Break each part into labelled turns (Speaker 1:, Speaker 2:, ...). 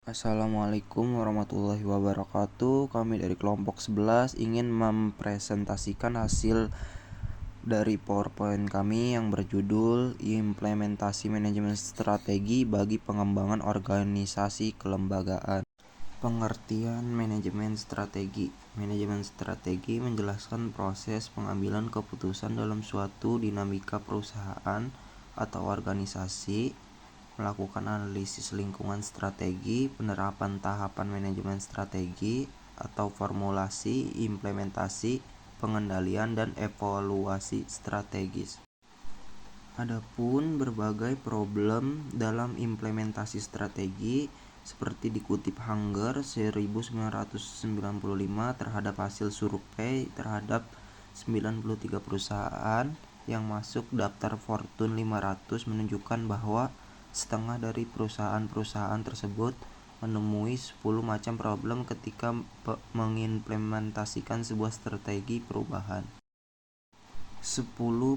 Speaker 1: Assalamualaikum warahmatullahi wabarakatuh. Kami dari kelompok 11 ingin mempresentasikan hasil dari PowerPoint kami yang berjudul Implementasi Manajemen Strategi bagi Pengembangan Organisasi Kelembagaan. Pengertian manajemen strategi. Manajemen strategi menjelaskan proses pengambilan keputusan dalam suatu dinamika perusahaan atau organisasi, melakukan analisis lingkungan strategi, penerapan tahapan manajemen strategi atau formulasi, implementasi, pengendalian, dan evaluasi strategis. Adapun berbagai problem dalam implementasi strategi seperti dikutip Hanger 1995 terhadap hasil survei terhadap 93 perusahaan yang masuk daftar Fortune 500 menunjukkan bahwa setengah dari perusahaan-perusahaan tersebut menemui 10 macam problem ketika mengimplementasikan sebuah strategi perubahan. 10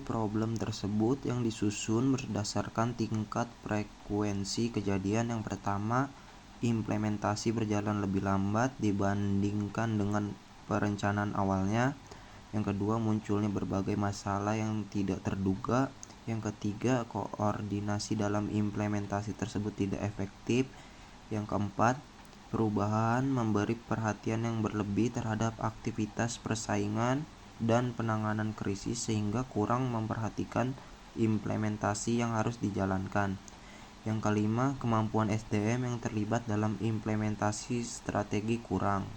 Speaker 1: problem tersebut yang disusun berdasarkan tingkat frekuensi kejadian. Yang pertama, implementasi berjalan lebih lambat dibandingkan dengan perencanaan awalnya. Yang kedua, munculnya berbagai masalah yang tidak terduga. Yang ketiga, koordinasi dalam implementasi tersebut tidak efektif. Yang keempat, perubahan memberi perhatian yang berlebih terhadap aktivitas persaingan dan penanganan krisis sehingga kurang memperhatikan implementasi yang harus dijalankan. Yang kelima, kemampuan SDM yang terlibat dalam implementasi strategi kurang.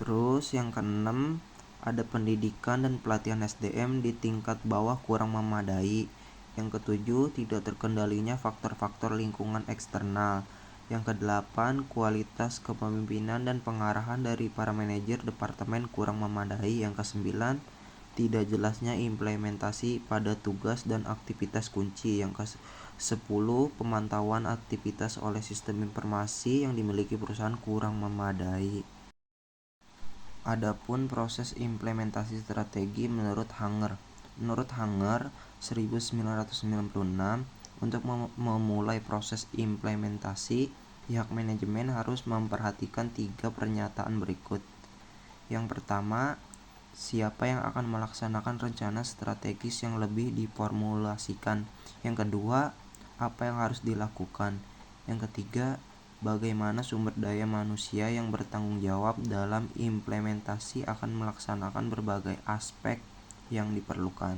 Speaker 1: Terus yang keenam, ada pendidikan dan pelatihan SDM di tingkat bawah kurang memadai. Yang ketujuh, tidak terkendalinya faktor-faktor lingkungan eksternal. Yang kedelapan, kualitas kepemimpinan dan pengarahan dari para manajer departemen kurang memadai. Yang kesembilan, tidak jelasnya implementasi pada tugas dan aktivitas kunci. Yang ke-10, pemantauan aktivitas oleh sistem informasi yang dimiliki perusahaan kurang memadai. Adapun proses implementasi strategi menurut Hanger. Menurut Hanger 1996, untuk memulai proses implementasi, pihak manajemen harus memperhatikan 3 pernyataan berikut. Yang pertama, siapa yang akan melaksanakan rencana strategis yang lebih diformulasikan. Yang kedua, apa yang harus dilakukan. Yang ketiga, bagaimana sumber daya manusia yang bertanggung jawab dalam implementasi akan melaksanakan berbagai aspek yang diperlukan.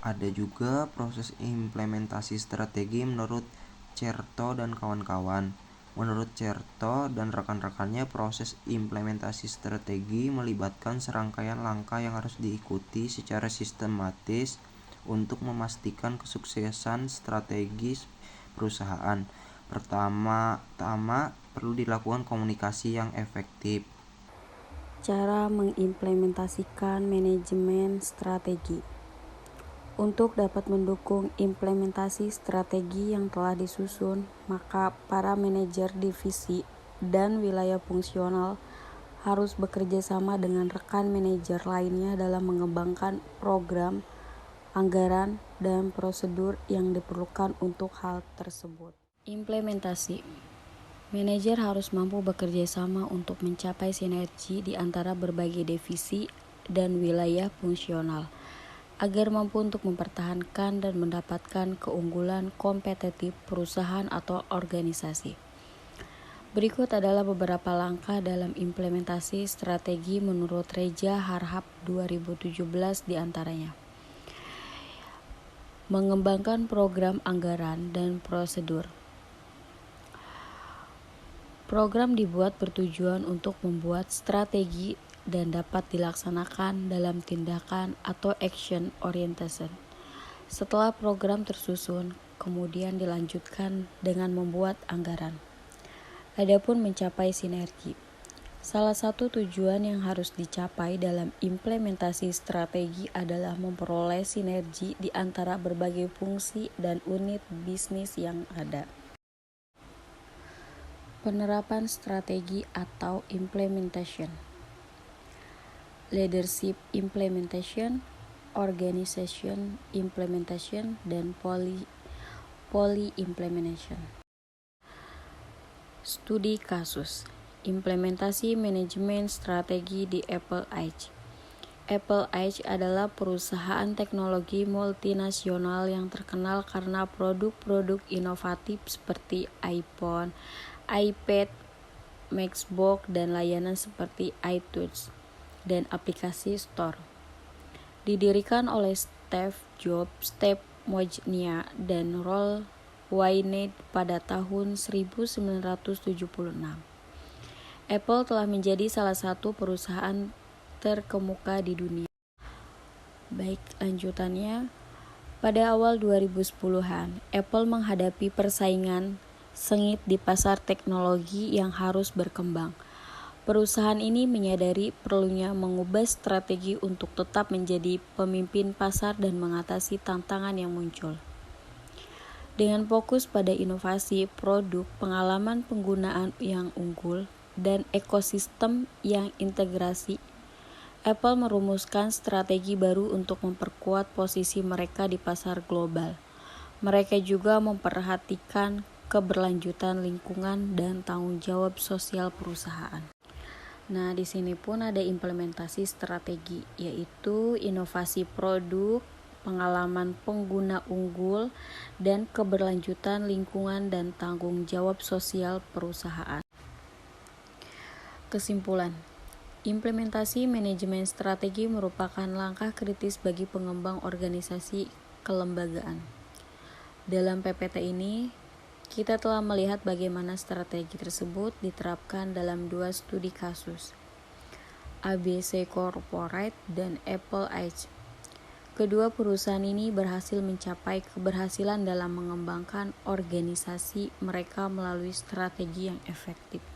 Speaker 1: Ada juga proses implementasi strategi menurut Certo dan kawan-kawan. Menurut Certo dan rekan-rekannya, proses implementasi strategi melibatkan serangkaian langkah yang harus diikuti secara sistematis untuk memastikan kesuksesan strategis perusahaan. Pertama-tama perlu dilakukan komunikasi yang efektif.
Speaker 2: Cara mengimplementasikan manajemen strategi. Untuk dapat mendukung implementasi strategi yang telah disusun, maka para manajer divisi dan wilayah fungsional harus bekerja sama dengan rekan manajer lainnya dalam mengembangkan program, anggaran, dan prosedur yang diperlukan untuk hal tersebut. Implementasi. Manajer harus mampu bekerja sama untuk mencapai sinergi di antara berbagai divisi dan wilayah fungsional, agar mampu untuk mempertahankan dan mendapatkan keunggulan kompetitif perusahaan atau organisasi. Berikut adalah beberapa langkah dalam implementasi strategi menurut Reza Harhab 2017 diantaranya. Mengembangkan program anggaran dan prosedur. Program dibuat bertujuan untuk membuat strategi dan dapat dilaksanakan dalam tindakan atau action orientation. Setelah program tersusun, kemudian dilanjutkan dengan membuat anggaran. Adapun mencapai sinergi. Salah satu tujuan yang harus dicapai dalam implementasi strategi adalah memperoleh sinergi di antara berbagai fungsi dan unit bisnis yang ada. Penerapan strategi atau implementation. Leadership implementation, organization implementation, dan poly implementation. Studi kasus implementasi manajemen strategi di Apple Inc. Apple Inc. adalah perusahaan teknologi multinasional yang terkenal karena produk-produk inovatif seperti iPhone, iPad, MacBook, dan layanan seperti iTunes dan aplikasi Store. Didirikan oleh Steve Jobs, Steve Wozniak, dan Roy Weinert pada tahun 1976. Apple telah menjadi salah satu perusahaan terkemuka di dunia. Baik, lanjutannya. Pada awal 2010-an, Apple menghadapi persaingan sengit di pasar teknologi yang harus berkembang. Perusahaan ini menyadari perlunya mengubah strategi untuk tetap menjadi pemimpin pasar dan mengatasi tantangan yang muncul. Dengan fokus pada inovasi produk, pengalaman penggunaan yang unggul, dan ekosistem yang integrasi, Apple merumuskan strategi baru untuk memperkuat posisi mereka di pasar global. Mereka juga memperhatikan keberlanjutan lingkungan dan tanggung jawab sosial perusahaan. Nah, di sini pun ada implementasi strategi, yaitu inovasi produk, pengalaman pengguna unggul, dan keberlanjutan lingkungan dan tanggung jawab sosial perusahaan. Kesimpulan, implementasi manajemen strategi merupakan langkah kritis bagi pengembang organisasi kelembagaan. Dalam PPT ini, kita telah melihat bagaimana strategi tersebut diterapkan dalam 2 studi kasus, ABC Corporate dan Apple Inc. Kedua perusahaan ini berhasil mencapai keberhasilan dalam mengembangkan organisasi mereka melalui strategi yang efektif.